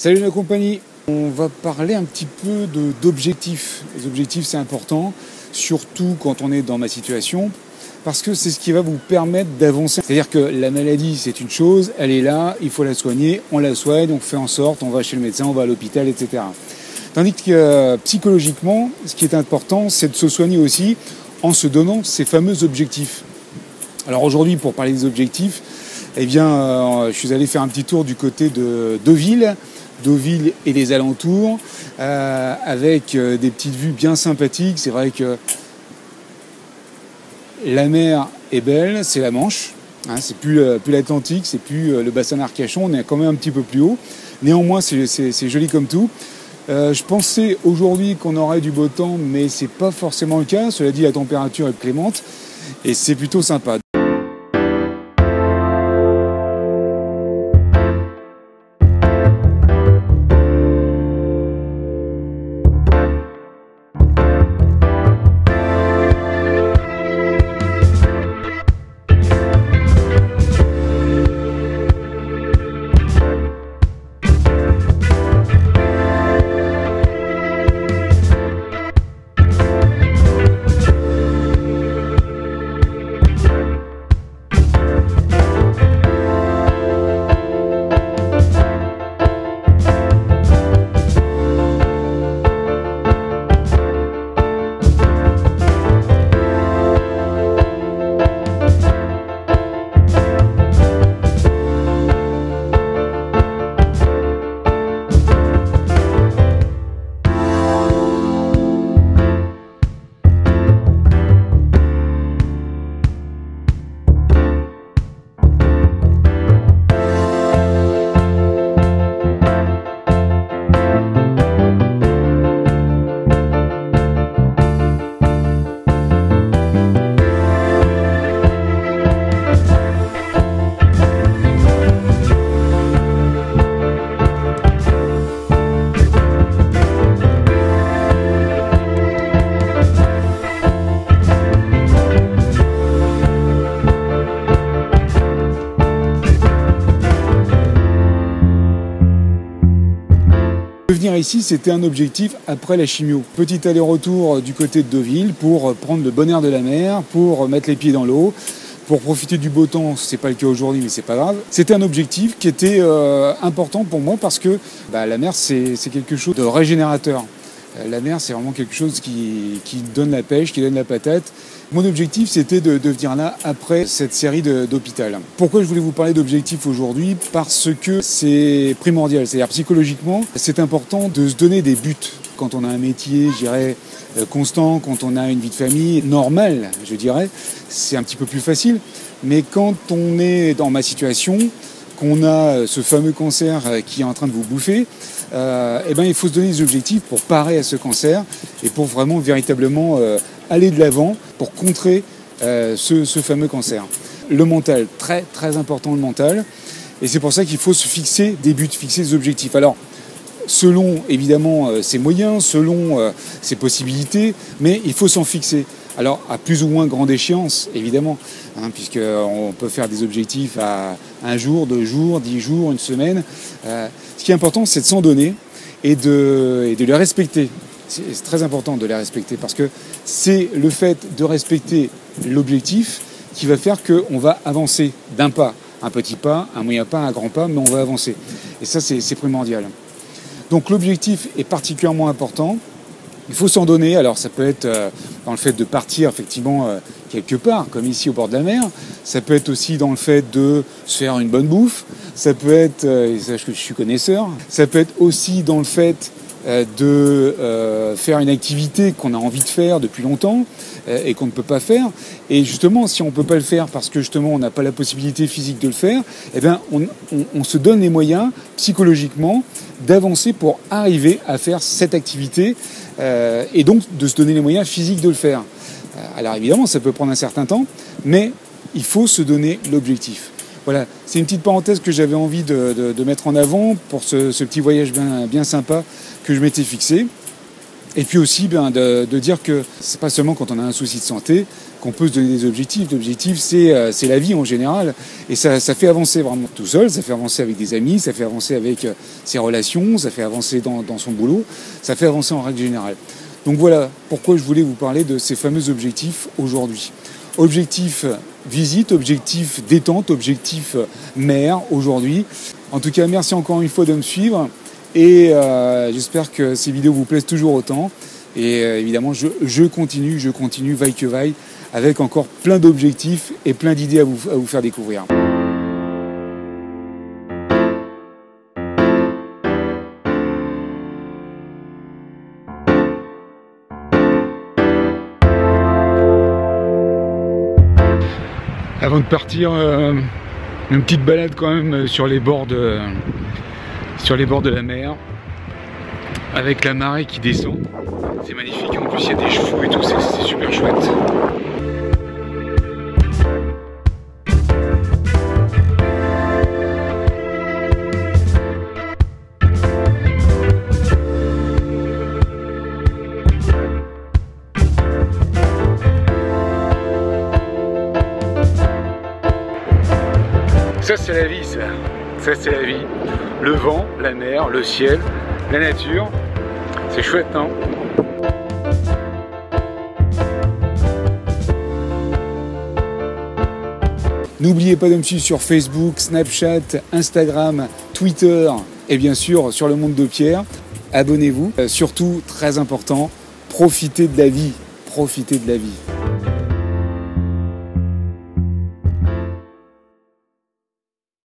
Salut la compagnie, on va parler un petit peu d'objectifs. Les objectifs c'est important, surtout quand on est dans ma situation, parce que c'est ce qui va vous permettre d'avancer. C'est-à-dire que la maladie c'est une chose, elle est là, il faut la soigner, on la soigne, on fait en sorte, on va chez le médecin, on va à l'hôpital, etc. Tandis que psychologiquement, ce qui est important c'est de se soigner aussi en se donnant ces fameux objectifs. Alors aujourd'hui pour parler des objectifs, eh bien, je suis allé faire un petit tour du côté de Deauville et des alentours, avec des petites vues bien sympathiques. C'est vrai que la mer est belle, c'est la Manche, hein, c'est plus l'Atlantique, c'est plus le bassin d'Arcachon, on est quand même un petit peu plus haut. Néanmoins, c'est joli comme tout. Je pensais aujourd'hui qu'on aurait du beau temps, mais c'est pas forcément le cas. Cela dit, la température est clémente et c'est plutôt sympa. Venir ici, c'était un objectif après la chimio. Petit aller-retour du côté de Deauville pour prendre le bon air de la mer, pour mettre les pieds dans l'eau, pour profiter du beau temps. C'est pas le cas aujourd'hui, mais c'est pas grave. C'était un objectif qui était important pour moi parce que la mer, c'est quelque chose de régénérateur. La mer, c'est vraiment quelque chose qui donne la pêche, qui donne la patate. Mon objectif, c'était de venir là après cette série d'hôpital. Pourquoi je voulais vous parler d'objectifs aujourd'hui? Parce que c'est primordial. C'est-à-dire psychologiquement, c'est important de se donner des buts. Quand on a un métier, je dirais, constant, quand on a une vie de famille normale, je dirais, c'est un petit peu plus facile. Mais quand on est dans ma situation, qu'on a ce fameux cancer qui est en train de vous bouffer, il faut se donner des objectifs pour parer à ce cancer et pour vraiment véritablement aller de l'avant pour contrer ce fameux cancer. Le mental, très très important le mental, et c'est pour ça qu'il faut se fixer des buts, fixer des objectifs. Alors, selon évidemment ses moyens, selon ses possibilités, mais il faut s'en fixer. Alors, à plus ou moins grande échéance, évidemment, puisqu'on peut faire des objectifs à 1 jour, 2 jours, 10 jours, 1 semaine. Ce qui est important, c'est de s'en donner et de les respecter. C'est très important de les respecter parce que c'est le fait de respecter l'objectif qui va faire qu'on va avancer d'un pas, un petit pas, un moyen pas, un grand pas, mais on va avancer. Et ça, c'est primordial. Donc l'objectif est particulièrement important. Il faut s'en donner. Alors ça peut être dans le fait de partir effectivement quelque part, comme ici au bord de la mer. Ça peut être aussi dans le fait de se faire une bonne bouffe. Ça peut être, et sache que je suis connaisseur, ça peut être aussi dans le fait de faire une activité qu'on a envie de faire depuis longtemps et qu'on ne peut pas faire. Et justement, si on ne peut pas le faire parce que justement on n'a pas la possibilité physique de le faire, on se donne les moyens psychologiquement d'avancer pour arriver à faire cette activité et donc de se donner les moyens physiques de le faire. Alors évidemment, ça peut prendre un certain temps, mais il faut se donner l'objectif. Voilà, c'est une petite parenthèse que j'avais envie de mettre en avant pour ce petit voyage bien sympa que je m'étais fixé. Et puis aussi de dire que c'est pas seulement quand on a un souci de santé, qu'on peut se donner des objectifs. L'objectif, c'est la vie en général. Et ça fait avancer vraiment tout seul, ça fait avancer avec des amis, ça fait avancer avec ses relations, ça fait avancer dans son boulot, ça fait avancer en règle générale. Donc voilà pourquoi je voulais vous parler de ces fameux objectifs aujourd'hui. Objectif visite, objectif détente, objectif mer aujourd'hui. En tout cas, merci encore une fois de me suivre et j'espère que ces vidéos vous plaisent toujours autant. Et évidemment, je continue, vaille que vaille, avec encore plein d'objectifs et plein d'idées à vous faire découvrir. Avant de partir, une petite balade quand même sur les bords de la mer, avec la marée qui descend. C'est magnifique, en plus il y a des chevaux et tout, c'est super chouette. Ça c'est la vie, ça c'est la vie. Le vent, la mer, le ciel, la nature, c'est chouette, non ? N'oubliez pas de me suivre sur Facebook, Snapchat, Instagram, Twitter et bien sûr sur le monde de Pierre. Abonnez-vous. Surtout, très important, profitez de la vie. Profitez de la vie.